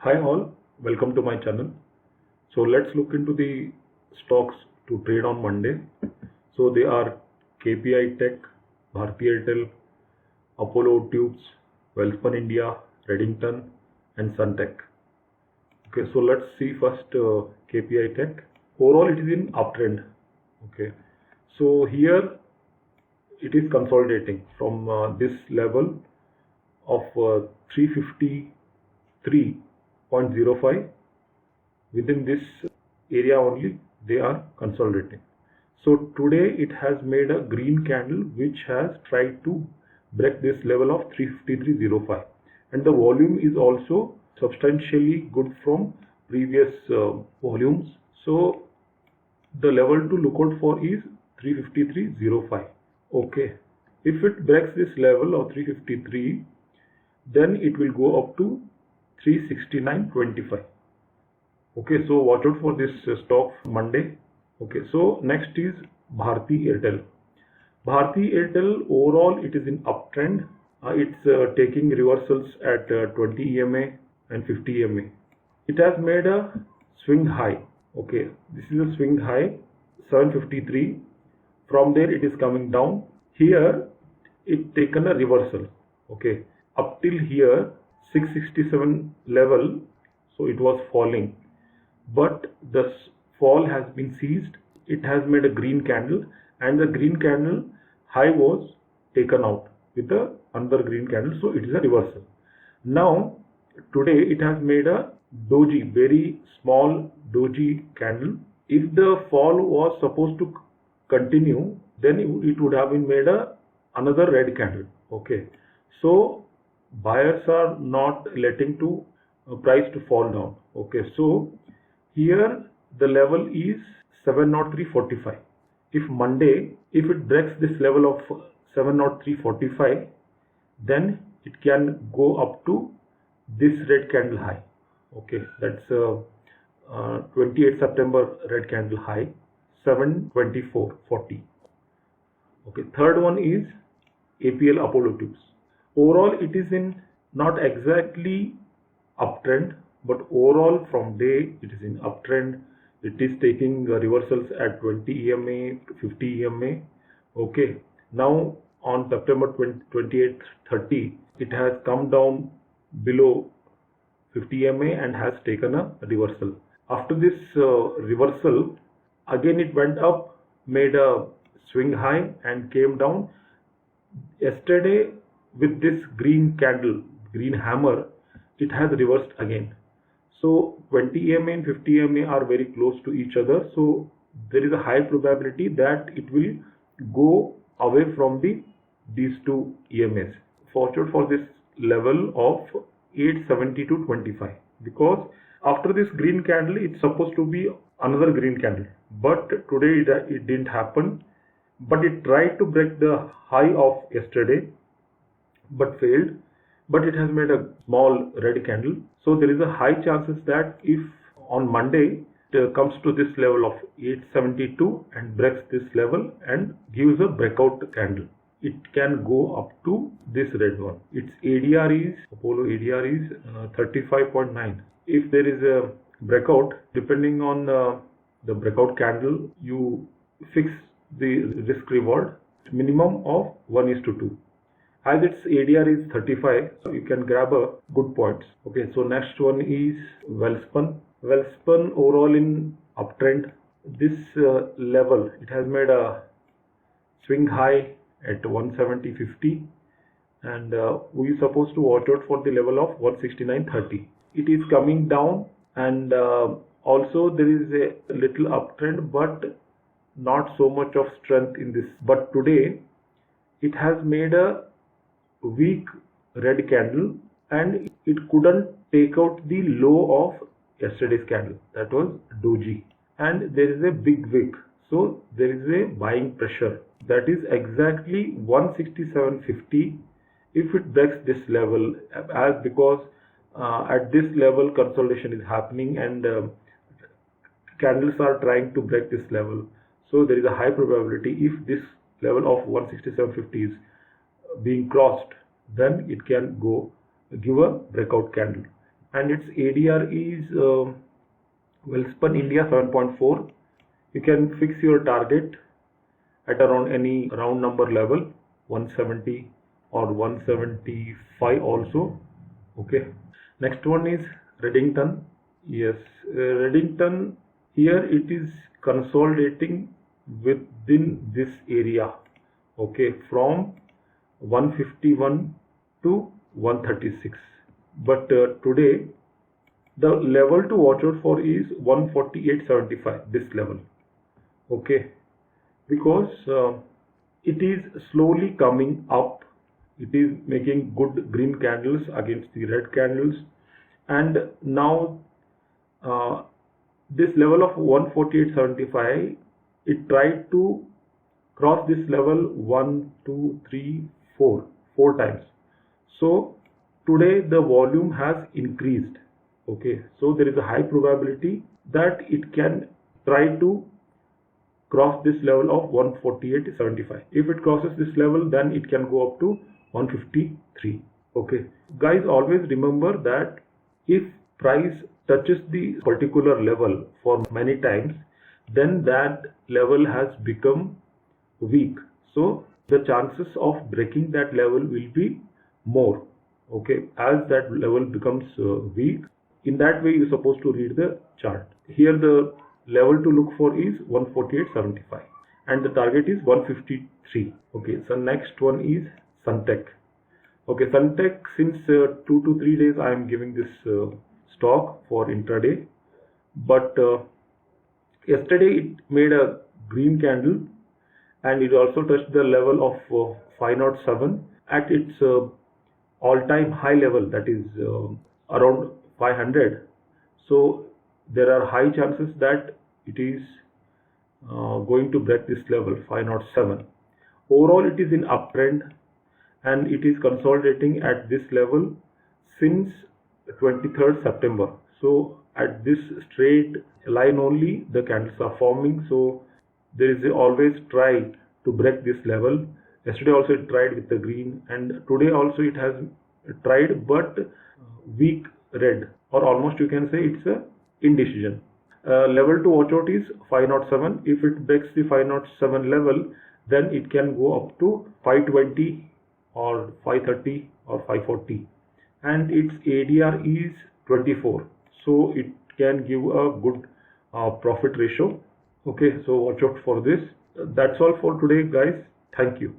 Hi all, welcome to my channel. So let's look into the stocks to trade on Monday. So they are KPI Tech, Bharti Airtel, Apollo Tubes, Welspun India, Redington and Suntech. Okay, so let's see first KPI Tech. Overall it is in uptrend. Okay, so here it is consolidating from this level of 353.05. Within this area only they are consolidating. So today it has made a green candle which has tried to break this level of 353.05, and the volume is also substantially good from previous volumes. So the level to look out for is 353.05. Okay, if it breaks this level of 353, then it will go up to 369.25. Okay, so watch out for this stock Monday. Okay, so next is Bharti Airtel. Bharti Airtel, overall it is in uptrend. It's taking reversals at 20 EMA and 50 EMA. It has made a swing high. Okay, this is a swing high 753. From there it is coming down. Here it taken a reversal. Okay, up till here 667 level, so it was falling, but the fall has been seized. It has made a green candle, and the green candle high was taken out with another green candle, so it is a reversal. Now today it has made a doji, very small doji candle. If the fall was supposed to continue, then it would have been made another red candle. Okay, so buyers are not letting to price to fall down. Okay, so here the level is 703.45. If Monday, if it breaks this level of 703.45, then it can go up to this red candle high. Okay, that's 28 September red candle high 724.40. Okay, third one is APL Apollo Tubes. Overall it is in not exactly uptrend, but overall from day it is in uptrend. It is taking reversals at 20 EMA to 50 EMA. Okay, now on September 28th 30 it has come down below 50 EMA and has taken a reversal. After this reversal, again it went up, made a swing high and came down. Yesterday with this green candle, green hammer, it has reversed again. So 20 EMA and 50 EMA are very close to each other, so there is a high probability that it will go away from these two EMAs. Fortunate for this level of 870.25, because after this green candle it's supposed to be another green candle, but today it didn't happen. But it tried to break the high of yesterday but failed, but it has made a small red candle. So there is a high chances that if on Monday it comes to this level of 872 and breaks this level and gives a breakout candle, it can go up to this red one. Its ADR is, Apollo ADR is 35.9. If there is a breakout, depending on the breakout candle, you fix the risk reward minimum of 1:2. As its ADR is 35, so you can grab a good points. Okay, so next one is Welspun. Welspun overall in uptrend. This level, it has made a swing high at 170.50, and we are supposed to watch out for the level of 169.30. It is coming down, and also there is a little uptrend, but not so much of strength in this. But today it has made a weak red candle and it couldn't take out the low of yesterday's candle, that was doji, and there is a big wick, so there is a buying pressure. That is exactly 167.50. if it breaks this level, as because at this level consolidation is happening and candles are trying to break this level, so there is a high probability if this level of 167.50 is being crossed, then it can go give a breakout candle. and its ADR is Welspun India 7.4. You can fix your target at around any round number level, 170 or 175 also. Okay. Next one is Reddington. Yes, Reddington, here it is consolidating within this area. Okay, from 151 to 136. But today the level to watch out for is 148.75, this level. Okay, because it is slowly coming up. It is making good green candles against the red candles, and now this level of 148.75, it tried to cross this level 1 2 3 4 times. So today the volume has increased. Okay, so there is a high probability that it can try to cross this level of 148.75. If it crosses this level, then it can go up to 153. Okay, guys, always remember that if price touches the particular level for many times, then that level has become weak. So the chances of breaking that level will be more. Okay, as that level becomes weak, in that way you're supposed to read the chart. Here the level to look for is 148.75 and the target is 153. Okay, so next one is Sunteck. Okay, Sunteck, since 2 to 3 days I am giving this stock for intraday, but yesterday it made a green candle and it also touched the level of 507 at its all-time high level, that is around 500. So there are high chances that it is going to break this level 507. Overall it is in uptrend and it is consolidating at this level since 23rd September. So at this straight line only the candles are forming, so there is always try to break this level. Yesterday also it tried with the green and today also it has tried, but weak red, or almost you can say it's a indecision. Level to watch out is 507. If it breaks the 507 level, then it can go up to 520 or 530 or 540, and its ADR is 24, so it can give a good profit ratio. Okay, so watch out for this. That's all for today, guys. Thank you.